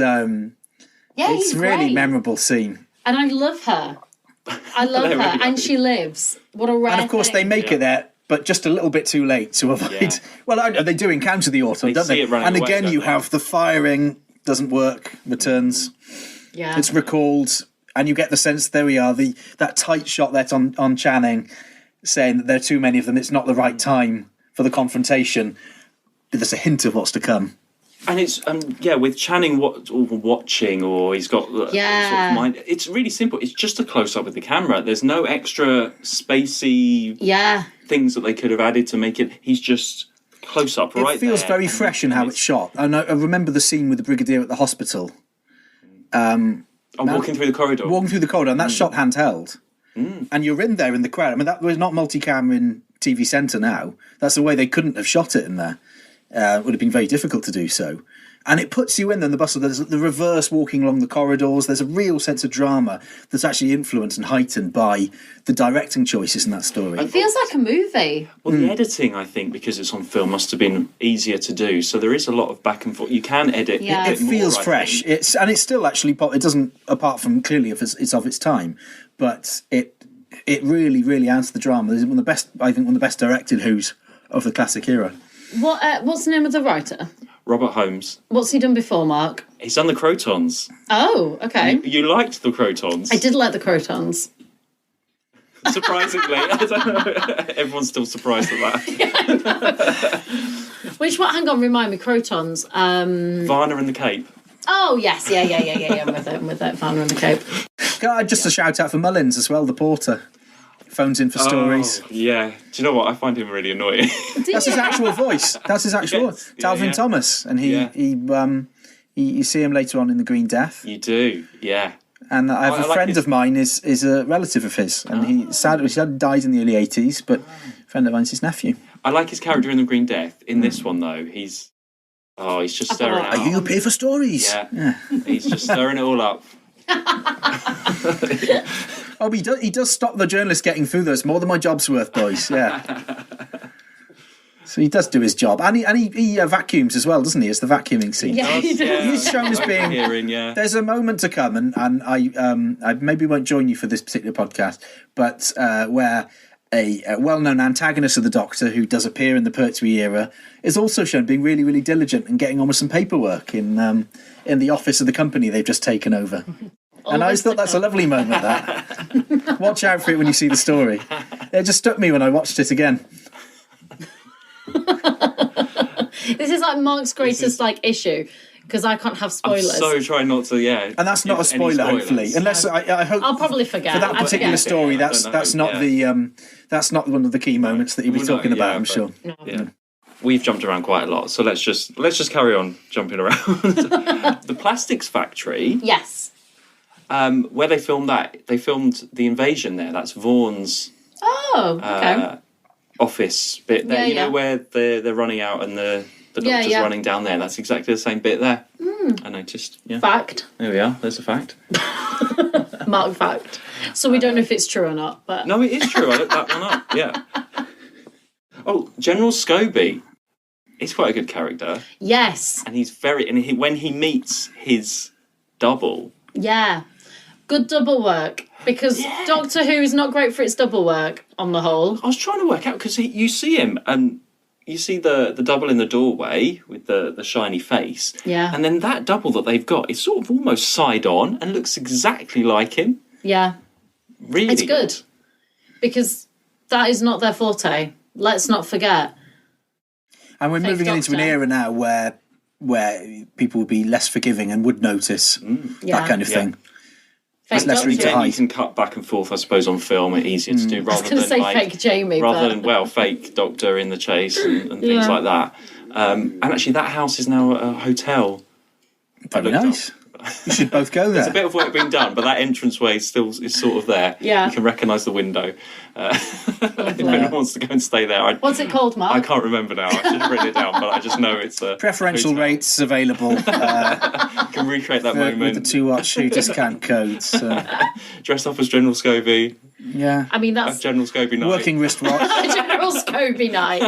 it's really memorable scene. And I love her. I love her, really and she lives. What a rare And of course thing. they make it there, but just a little bit too late to avoid. Yeah. Well, they do encounter the Autons, don't they? And again, you have the firing doesn't work, returns. Yeah, it's recalled, and you get the sense there we are. That tight shot that's on Channing, saying that there are too many of them. It's not the right time for the confrontation. But there's a hint of what's to come. And it's with Channing watching, or he's got sort of mind. It's really simple. It's just a close up with the camera. There's no extra spacey things that they could have added to make it. He's just close up right there. It feels very fresh in how it's shot. And I remember the scene with the Brigadier at the hospital. Walking through the corridor. Walking through the corridor, and that's shot handheld. And you're in there in the crowd. I mean, that was not multicam in TV Centre now. That's the way they couldn't have shot it in there. It would have been very difficult to do so. And it puts you in the bustle. There's the reverse walking along the corridors. There's a real sense of drama that's actually influenced and heightened by the directing choices in that story. It feels like a movie. Well, the editing, I think, because it's on film, must have been easier to do. So there is a lot of back and forth. You can edit it feels fresh. It's still actually, it doesn't, apart from clearly if it's of its time, but it really, really adds to the drama. It's one of the best, I think, one of the best directed Who's of the classic era. What's the name of the writer? Robert Holmes. What's he done before, Mark? He's done the Crotons. Oh, okay. You liked the Crotons. I did like the Crotons. Surprisingly. I don't know. Everyone's still surprised at that. Which one? Hang on, remind me. Crotons. Varna and the Cape. Oh, yes. Yeah. I'm with that. Varna and the Cape. Just a shout out for Mullins as well, the porter. Phones in for stories. Yeah. Do you know what? I find him really annoying. That's his actual voice. That's his actual voice. It's Alvin Thomas. And you see him later on in The Green Death. You do, yeah. And I have a like friend his- of mine is a relative of his, and he died in the early 80s, but a friend of mine's his nephew. I like his character in The Green Death. In this one, though, he's just stirring it thought- up. Are you pay for stories? Yeah. He's just stirring it all up. Oh, but he does stop the journalist getting through those. More than my job's worth, boys. Yeah. So he does do his job, and he vacuums as well, doesn't he? It's the vacuuming scene. Yeah, he does. He's shown as being. Hearing, yeah. There's a moment to come, and I maybe won't join you for this particular podcast, but where a well-known antagonist of the Doctor, who does appear in the Pertwee era, is also shown being really, really diligent and getting on with some paperwork in the office of the company they've just taken over. And I just thought that's a lovely moment. That watch out for it when you see the story. It just struck me when I watched it again. This is like Mark's greatest issue because I can't have spoilers. I'm so trying not to, And that's not a give any spoiler, spoilers. hopefully, unless I hope I'll probably forget for that particular Yeah. story. I That's don't not know, that's not one of the key moments that you'll be Well, no, talking about. yeah, I'm but- sure. Yeah. We've jumped around quite a lot, so let's just carry on jumping around. The Plastics Factory, Yes. where they filmed the invasion there. That's Vaughan's Oh, okay. office bit there. Yeah, you know yeah. where they're running out and the Doctor's yeah. running down there. That's exactly the same bit there. I noticed. Yeah. Fact. There we are. There's a fact. Mark fact. So we don't know if it's true or not, but No, it is true. I looked that one up. Yeah. Oh, General Scobie. He's quite a good character, yes. and he's when he meets his double. Yeah. Good double work because Doctor Who is not great for its double work on the whole. I was trying to work out because you see him and you see the double in the doorway with the shiny face. Yeah. And then that double that they've got is sort of almost side on and looks exactly like him. Yeah. Really, It's good because that is not their forte. Let's not forget. And we're Fake moving into an Doctor. era now where people will be less forgiving and would notice that kind of Yeah. thing. Fake less Doctor. read to Again, hide. you can cut back and forth, I suppose, on film. It's easier to do I was rather going than to say fake Jamie, rather but than fake Doctor in the chase and things Yeah. like that. And actually, that house is now a hotel. Very looked nice. You should both go There's a there. bit of work being done, but that entranceway still is sort of there. Yeah. You can recognise the window. If anyone wants to go and stay there, what's it called, Mark? I can't remember now. I should have written it down, but I just know it's a Preferential hotel. rates available You can recreate that with the moment. 2-watch shoe discount codes. So, Dress up as General Scobie. yeah. I mean, Have that's General Scobie night. Working wristwatch. General Scobie night.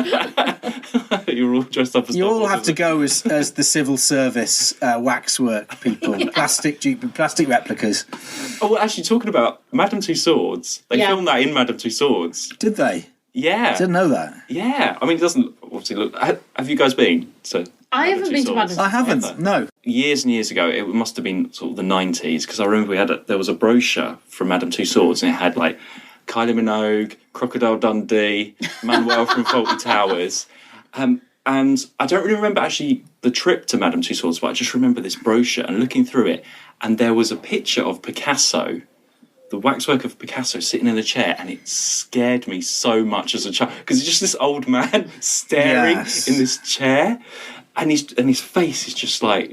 You're all dressed up as You all doubles, have to isn't go as the civil service waxwork people, plastic replicas. it? Oh, well, actually, talking about Madame Two Swords, they Yeah. filmed that in Madame Two Swords. Did they? Yeah. Didn't know that. Yeah. I mean, it doesn't obviously look. Have you guys been to? I haven't been to Madame I haven't. Ever? No. Years and years ago, it must have been sort of the 90s, because I remember there was a brochure from Madame Two Swords, and it had like Kylie Minogue, Crocodile Dundee, Manuel from Fawlty Towers. And I don't really remember actually the trip to Madame Two Swords, but I just remember this brochure and looking through it, and there was a picture of Picasso, the waxwork of Picasso, sitting in a chair, and it scared me so much as a child, because it's just this old man staring Yes. in this chair, and his face is just like,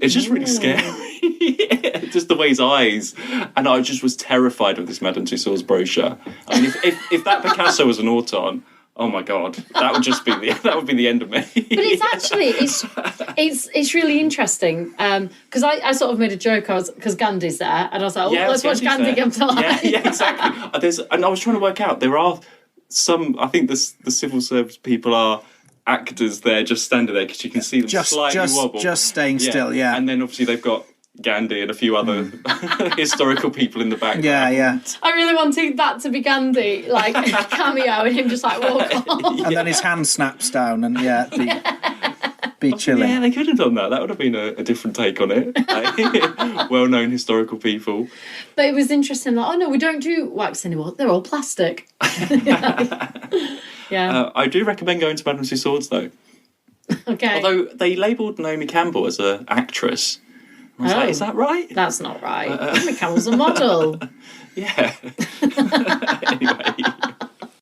it's just really scary. Just the way his eyes, and I just was terrified of this Madame Tussauds brochure. I mean, if that Picasso was an Auton, oh my god, that would just be the end of me. But it's actually it's really interesting because I sort of made a joke because Gandhi's there and I was like, let's watch Gandhi come to life. Yeah, exactly. And I was trying to work out, there are some, I think the civil service people are actors there just standing there because you can see them slightly wobble. Just staying still, yeah. And then obviously they've got Gandhi and a few other historical people in the background. Yeah. I really wanted that to be Gandhi, like a cameo and him just like walk on. And then his hand snaps down and be chilling. Yeah, they could have done that. That would have been a different take on it. Like, well-known historical people. But it was interesting, like, oh no, we don't do wax anymore. They're all plastic. Yeah. I do recommend going to Madame Tussauds, though. Okay. Although they labelled Naomi Campbell as an actress. I was like, is that right? That's not right. Naomi Campbell's a model. Yeah. Anyway.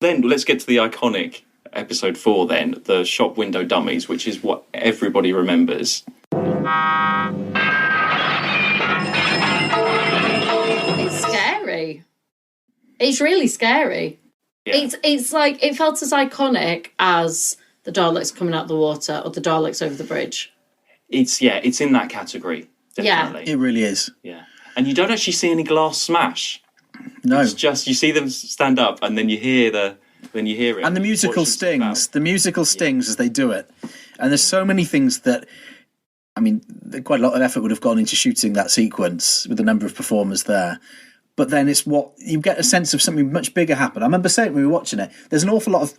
Then let's get to the iconic episode 4 then, the shop window dummies, which is what everybody remembers. It's really scary. Yeah. It's like, it felt as iconic as the Daleks coming out of the water or the Daleks over the bridge. It's in that category. Definitely. It really is. Yeah. And you don't actually see any glass smash. No. It's just, you see them stand up and then you hear it. And the musical stings. The musical stings as they do it. And there's so many things that, I mean, quite a lot of effort would have gone into shooting that sequence with the number of performers there. But then it's what you get a sense of something much bigger happen. I remember saying when we were watching it, there's an awful lot of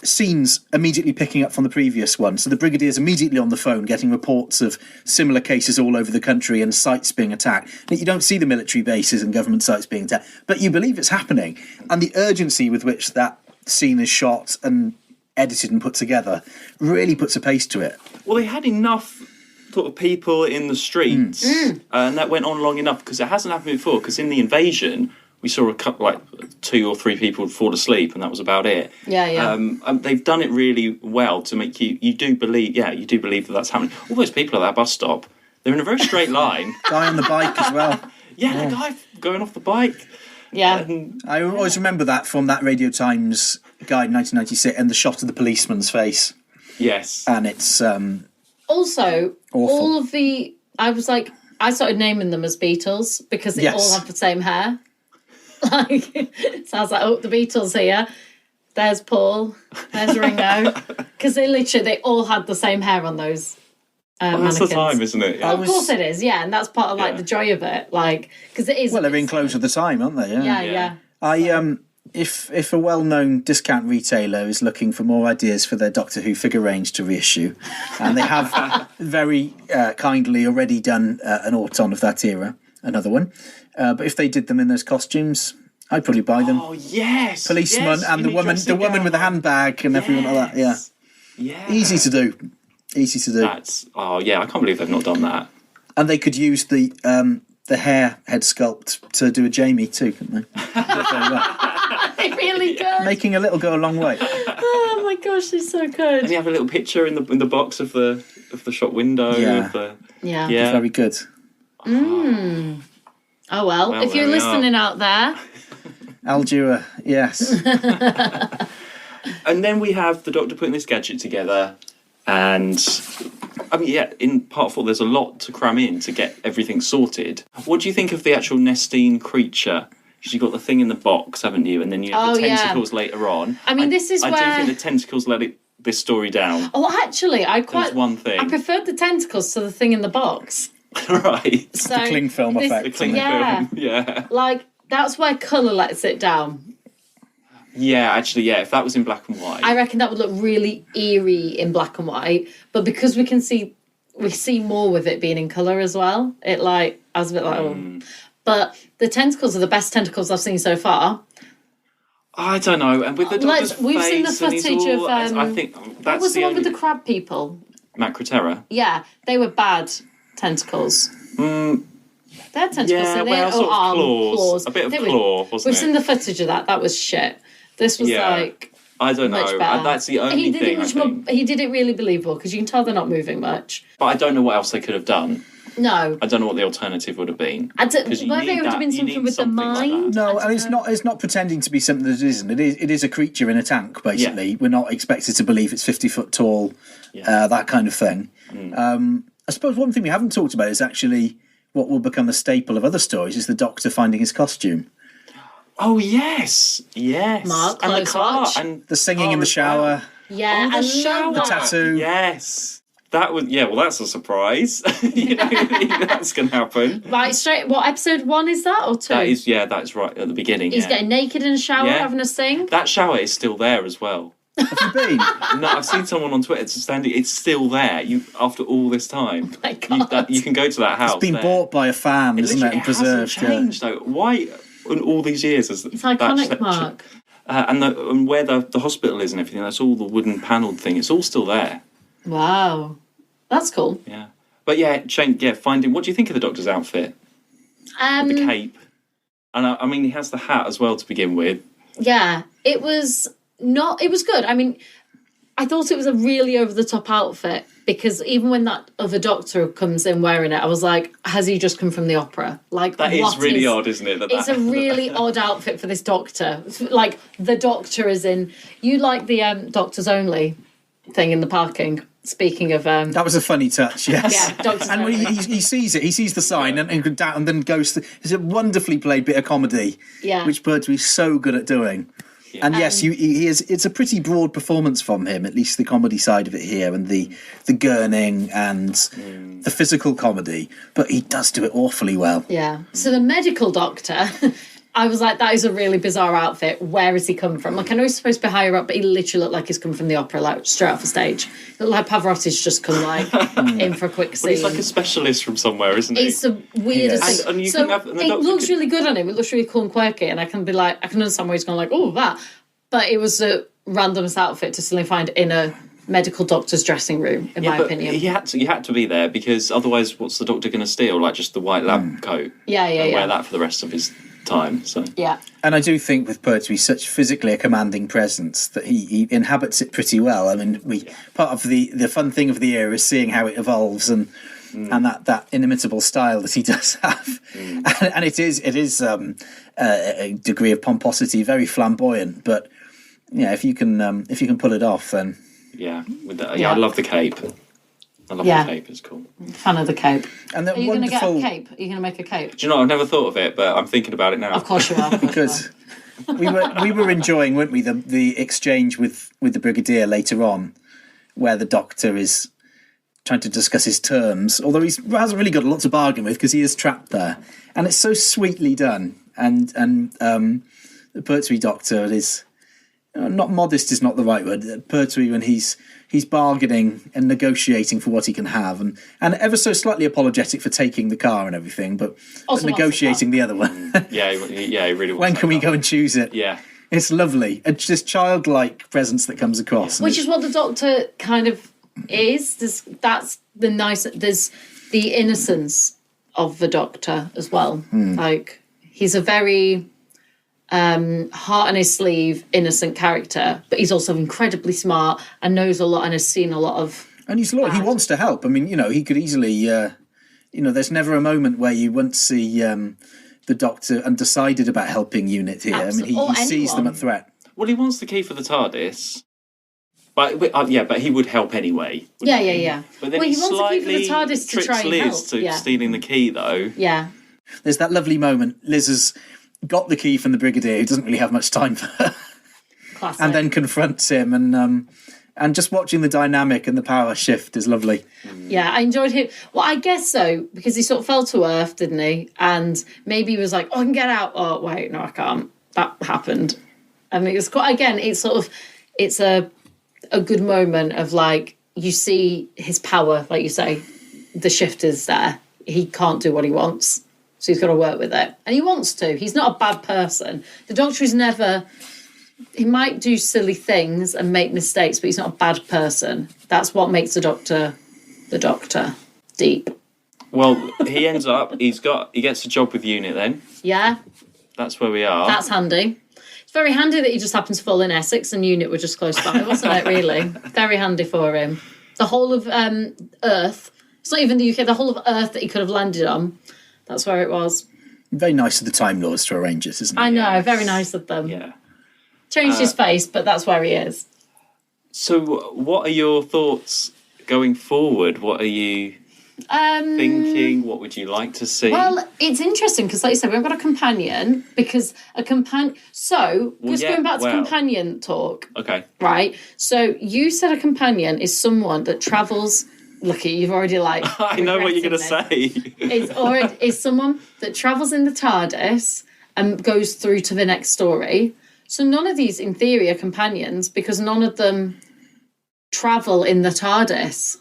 scenes immediately picking up from the previous one. So the Brigadier's immediately on the phone getting reports of similar cases all over the country and sites being attacked. You don't see the military bases and government sites being attacked, but you believe it's happening. And the urgency with which that scene is shot and edited and put together really puts a pace to it. Well, they had enough sort of people in the streets, and that went on long enough because it hasn't happened before. Because in the invasion, we saw a couple, like 2 or 3 people fall asleep, and that was about it. They've done it really well to make you do believe that that's happening. All those people at that bus stop, they're in a very straight line. Guy on the bike as well. The guy going off the bike. Yeah. I always remember that from that Radio Times guide 1996 and the shot of the policeman's face. Yes. And it's also awful. All of the, I was like, I started naming them as Beatles because they all have the same hair. Like, sounds like, the Beatles here. There's Paul. There's Ringo. Because they all had the same hair on those that's the time, isn't it? Yeah. Well, of course it is, yeah. And that's part of the joy of it. Like, because it is. Well, they're in close with the time, aren't they? Yeah. If a well-known discount retailer is looking for more ideas for their Doctor Who figure range to reissue, and they have very kindly already done an Auton of that era, another one. But if they did them in those costumes, I'd probably buy them. Oh yes, policeman and the woman with the handbag and everyone like that. Yeah, easy to do. That's I can't believe they've not done that. And they could use the hair head sculpt to do a Jamie too, couldn't they? They really good. Making a little go a long way. Oh my gosh, they're so good. And you have a little picture in the box of the shop window. Yeah. Very good. Oh well, if you're listening out there, Aldura, yes. And then we have the Doctor putting this gadget together, and I mean, in part 4, there's a lot to cram in to get everything sorted. What do you think of the actual Nestine creature? Because you've got the thing in the box, haven't you? And then you have the tentacles later on. I mean, this is I where do think the tentacles let this story down. Oh, actually, There's one thing. I preferred the tentacles to the thing in the box. Right. So the cling film effect. The cling film, yeah. Like, that's where colour lets it down. Yeah, actually, if that was in black and white. I reckon that would look really eerie in black and white. But because we see more with it being in colour as well, I was a bit like, But the tentacles are the best tentacles I've seen so far. I don't know. And with the Doctor's we've seen the face footage of. I think that's what was the one only... with the crab people? Macroterra. Yeah, they were bad tentacles. They're tentacles. Yeah, so well, sort of claws. A bit of claw, wasn't it? We've seen the footage of that. That was shit. This was like. I don't much know. Better. That's the only thing. He did it really believable because you can tell they're not moving much. But I don't know what else they could have done. No, I don't know what the alternative would have been. Whether it would have been something with the mind. No, and it's not pretending to be something that it isn't. It is a creature in a tank, basically. We're not expected to believe it's 50 foot tall, that kind of thing. I suppose one thing we haven't talked about is actually what will become a staple of other stories is the Doctor finding his costume. Oh yes, Mark, and the car watch. and the singing in the shower. Yeah, the shower, the tattoo. Yes, that was Well, that's a surprise. You don't think that's going to happen. Right, straight. What episode 1 is that or 2? That is, that's right at the beginning. He's getting naked in a shower, having a sing. That shower is still there as well. Have you been? No, I've seen someone on Twitter standing. It's still there. After all this time, my God. You can go to that house. It's been bought by a fan, isn't it? And preserved. It hasn't changed though. Why? In all these years, it's iconic, Mark. And where the hospital is and everything, that's all the wooden panelled thing. It's all still there. Wow, that's cool. Yeah, but finding. What do you think of the Doctor's outfit? With the cape, and I mean, he has the hat as well to begin with. Yeah, it was good. I mean, I thought it was a really over the top outfit because even when that other doctor comes in wearing it, I was like, has he just come from the opera? Like, that is really odd, isn't it? It's a really odd outfit for this doctor. Like, the doctor is in. You like the doctors only thing in the parking. Speaking of, that was a funny touch, yes. Yeah, doctors and when only. he sees it, he sees the sign and then goes to. It's a wonderfully played bit of comedy, which Pertwee's so good at doing. Yeah. And yes, he is. It's a pretty broad performance from him, at least the comedy side of it here, and the gurning and the physical comedy. But he does do it awfully well. Yeah. So the medical doctor. I was like, that is a really bizarre outfit. Where has he come from? Like, I know he's supposed to be higher up, but he literally looked like he's come from the opera, like, straight off the stage. It looked like Pavarotti's just come, like, in for a quick scene. Well, he's like a specialist from somewhere, isn't he? It's the weirdest thing. And you so can it looks really good on him. It looks really cool and quirky, and I can be like, I can understand why he's going like, oh, that. But it was the randomest outfit to suddenly find in a medical doctor's dressing room, in my opinion. You had to be there, because otherwise what's the doctor going to steal? Like, just the white lab coat? And wear that for the rest of his time. So yeah. And I do think with Pertwee, such physically a commanding presence that he inhabits it pretty well. I mean, part of the fun thing of the era is seeing how it evolves and that inimitable style that he does have. And it is a degree of pomposity, very flamboyant, but yeah, if you can pull it off, then I love the cape. I love the cape, it's cool. Fan of the cape. And are you going to get a cape? Are you going to make a cape? Do you know, I've never thought of it, but I'm thinking about it now. Of course you are. Because we were enjoying, weren't we, the exchange with the Brigadier later on, where the Doctor is trying to discuss his terms, although he hasn't really got a lot to bargain with because he is trapped there. And it's so sweetly done. And the Pertwee Doctor is... not modest is not the right word. Pertwee, when he's bargaining and negotiating for what he can have, and ever so slightly apologetic for taking the car and everything, but negotiating the other one. he really wants when can we go and choose it? Yeah. It's lovely. It's just childlike presence that comes across. Which is what the Doctor kind of is. That's the nice... There's the innocence of the Doctor as well. Like, he's a very... heart on his sleeve, innocent character, but he's also incredibly smart and knows a lot and has seen a lot of. And he's loyal. He wants to help. I mean, he could easily, there's never a moment where you won't see the Doctor undecided about helping Unit here. Absolutely. I mean, he sees them a threat. Well, he wants the key for the TARDIS. But he would help anyway. Yeah. But then he wants the key for the TARDIS to try and help. Liz to stealing the key, though. Yeah. There's that lovely moment. Liz has got the key from the Brigadier, who doesn't really have much time for her. Classic. And then confronts him, and just watching the dynamic and the power shift is lovely. Yeah, I enjoyed him. Well, I guess so, because he sort of fell to earth, didn't he? And maybe he was like, oh, I can get out. Oh, wait, no, I can't. That happened. And it was quite, again, it's sort of, it's a good moment of like, you see his power, like you say, the shift is there. He can't do what he wants. So he's got to work with it. And he wants to. He's not a bad person. The Doctor is never... He might do silly things and make mistakes, but he's not a bad person. That's what makes the Doctor deep. Well, he gets a job with Unit then. Yeah. That's where we are. That's handy. It's very handy that he just happened to fall in Essex and Unit were just close by, wasn't it, really? Very handy for him. The whole of Earth, it's not even the UK, the whole of Earth that he could have landed on, that's where it was. Very nice of the Time Lords to arrange it, isn't it? I know, very nice of them. Yeah. Changed his face, but that's where he is. So what are your thoughts going forward? What are you thinking? What would you like to see? Well, it's interesting because, like you said, we haven't got a companion because a companion... So, going back to companion talk. Okay. Right? So, you said a companion is someone that travels... Look at you, you've already I know what you're going to say. It's someone that travels in the TARDIS and goes through to the next story. So none of these, in theory, are companions because none of them travel in the TARDIS.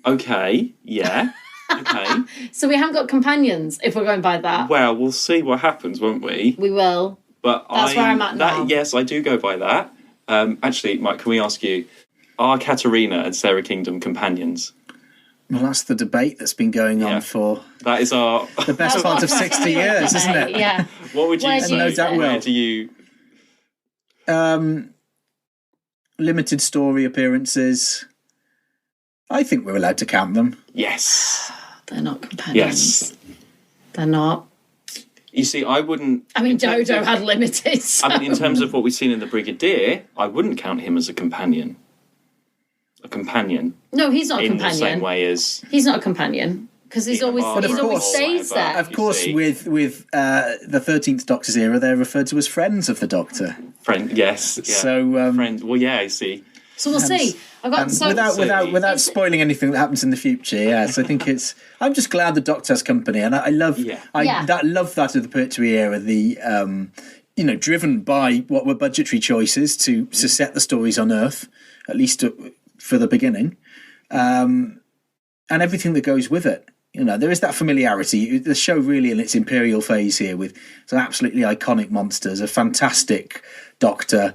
Okay, yeah. Okay. So we haven't got companions if we're going by that. Well, we'll see what happens, won't we? We will. But that's where I'm at now. Yes, I do go by that. Actually, Mike, can we ask you, are Katarina and Sarah Kingdom companions? Well, that's the debate that's been going on for... That is the best part of 60 years, isn't it? Yeah. What would you say? No doubt will. Where do you... limited story appearances. I think we're allowed to count them. Yes. They're not companions. Yes. They're not. You see, I wouldn't... I mean, Dodo had limited. So. I mean, in terms of what we've seen in the Brigadier, I wouldn't count him as a companion. A companion. No, he's not a in companion. the same way as... He's not a companion. Because he's always stays there. Of course, with the 13th Doctor's era, they're referred to as friends of the Doctor. Yes. Yeah. So, friend. Well, yeah, I see. So we'll see. I've got without spoiling anything that happens in the future. Yes, I think it's. I'm just glad the Doctor has company, and I love. Love that of the Pertwee era. The driven by what were budgetary choices to set the stories on Earth, at least for the beginning, and everything that goes with it. There is that familiarity. The show really in its imperial phase here with some absolutely iconic monsters, a fantastic Doctor,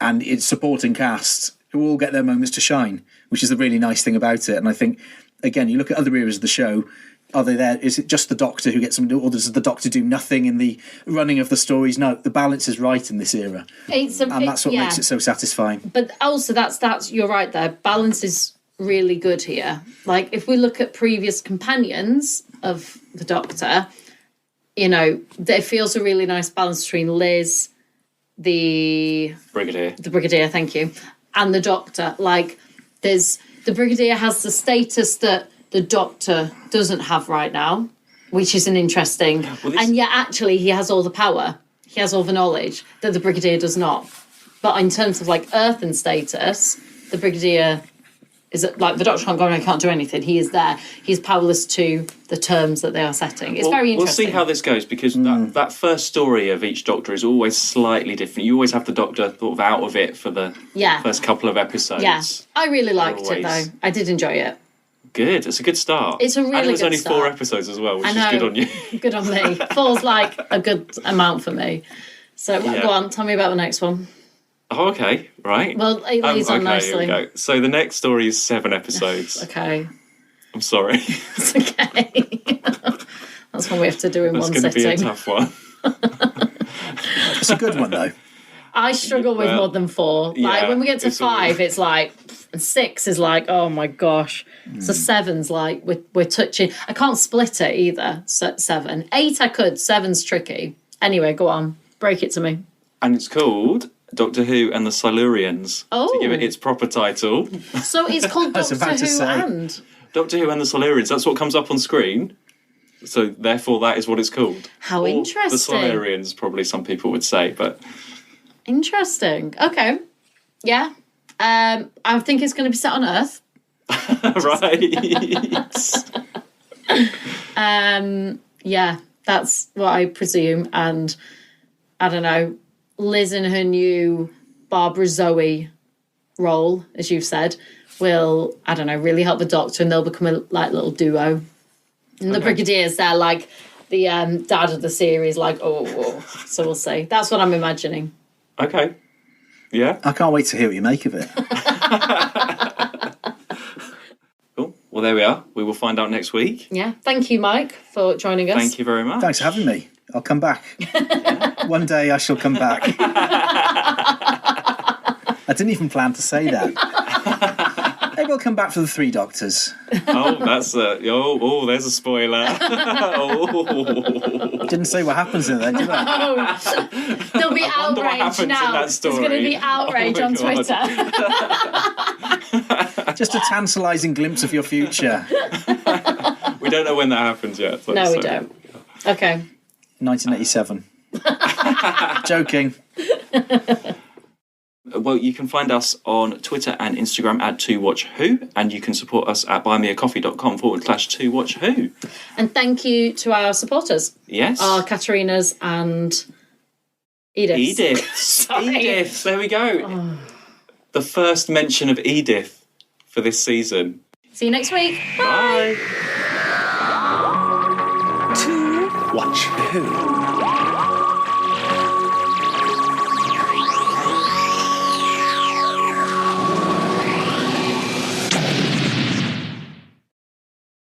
and its supporting cast who all get their moments to shine, which is the really nice thing about it. And I think, again, you look at other eras of the show, are they there? Is it just the Doctor who gets them to, or does the Doctor do nothing in the running of the stories? No, the balance is right in this era. And that's what makes it so satisfying. But also, that's you're right there. Balance is really good here. Like, if we look at previous companions of the Doctor, there feels a really nice balance between Liz, the Brigadier, thank you, and the Doctor. Like, the Brigadier has the status that the Doctor doesn't have right now, which is an interesting. And yet, actually, he has all the power. He has all the knowledge that the Brigadier does not. But in terms of earthen status, the Brigadier is the Doctor can't go and can't do anything. He is there. He's powerless to the terms that they are setting. It's very interesting. We'll see how this goes, because that first story of each Doctor is always slightly different. You always have the Doctor sort of out of it for the first couple of episodes. Yeah, I really liked it though. I did enjoy it. Good. It's a good start. It's a really good start. And it was only 4 episodes as well, which is good on you. Good on me. 4's a good amount for me. So go on, tell me about the next one. Oh, okay, right. Well, it leads on nicely. Here we go. So the next story is 7 episodes. Okay. I'm sorry. It's okay. That's one we have to do in one sitting. That's going to be a tough one. It's a good one, though. I struggle with more than 4. When we get to 5, it's and 6 is oh my gosh. So 7's we're touching. I can't split it either. 7. 8 I could. 7's tricky. Anyway, go on. Break it to me. And it's called Doctor Who and the Silurians. Oh. To give it its proper title. So it's called Doctor Who and... Doctor Who and the Silurians. That's what comes up on screen. So therefore that is what it's called. How interesting. The Silurians, probably some people would say, but... Interesting. Okay. Yeah. I think it's going to be set on Earth. Right. Yeah, that's what I presume. And I don't know, Liz in her new Barbara Zoe role, as you've said, will, I don't know, really help the Doctor, and they'll become a little duo. And the Brigadier's there, the dad of the series, oh. So we'll see. That's what I'm imagining. Okay. Yeah. I can't wait to hear what you make of it. Cool. Well, there we are. We will find out next week. Yeah. Thank you, Mike, for joining us. Thank you very much. Thanks for having me. I'll come back. One day I shall come back. I didn't even plan to say that. Maybe I'll come back for the 3 Doctors. Oh, that's there's a spoiler. Didn't say what happens in there, did I? There'll be outrage now. There's going to be outrage on Twitter. Just a tantalising glimpse of your future. We don't know when that happens yet. No, we don't. Okay. 1987. Joking. Well, you can find us on Twitter and Instagram at 2WatchWho, and you can support us at buymeacoffee.com/2WatchWho. And thank you to our supporters. Yes. Our Katarinas and Ediths. Edith, there we go. Oh. The first mention of Edith for this season. See you next week. Bye. 2 Watch Who.